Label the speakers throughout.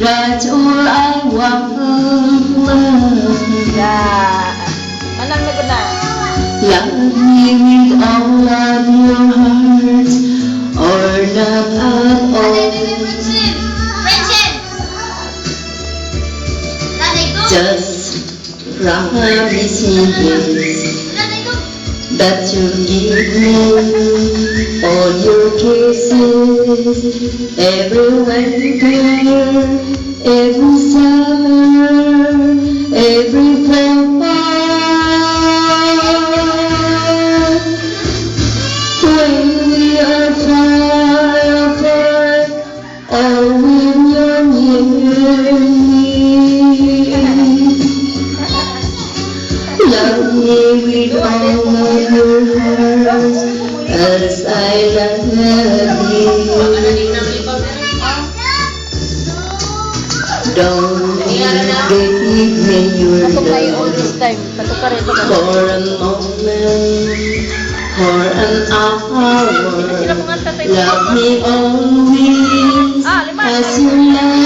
Speaker 1: That's all I want.
Speaker 2: Yeah. Manang na na.
Speaker 1: Love me with all of your heart, or not at all. Just promise me this, that you'll give me all your kisses every winter, every summer, every fall. When we are far apart, or when you're near me, love me with all of your heart, as I love you. Don't give me your
Speaker 2: Patok na yun all
Speaker 1: love
Speaker 2: this time. Patok ka rin.
Speaker 1: for a moment, for an hour.
Speaker 2: Sila po nga tatay.
Speaker 1: Love me always as you love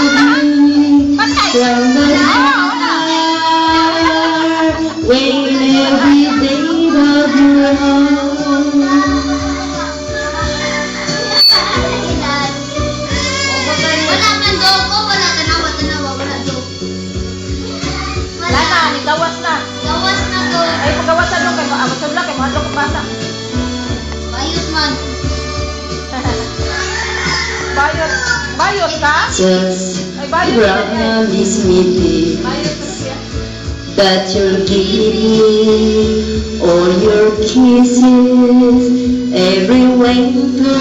Speaker 1: me from the heart. When every day of your heart.
Speaker 2: Wala na, gawas na. Ay, pagawasan nyo kayo. Amasan lang kayo. Mahal ko basa. Bayot ka?
Speaker 1: Just
Speaker 2: Ay, bayot ka.
Speaker 1: promise me this,
Speaker 2: Bayot ka siya.
Speaker 1: that you'll give me all your kisses every winter,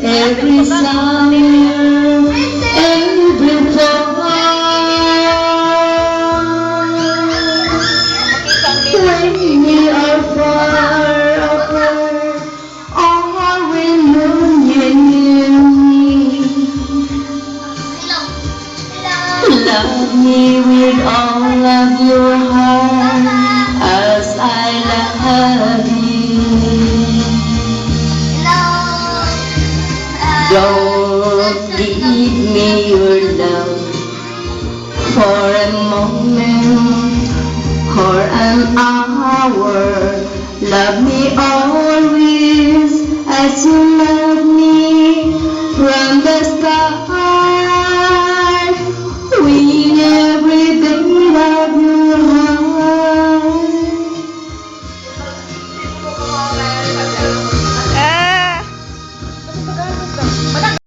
Speaker 1: every summer, every fall. When we are far apart, or when you're near me, love me with all of your heart, as I love you. Don't give me your love for a moment, for an hour. Love me always as you love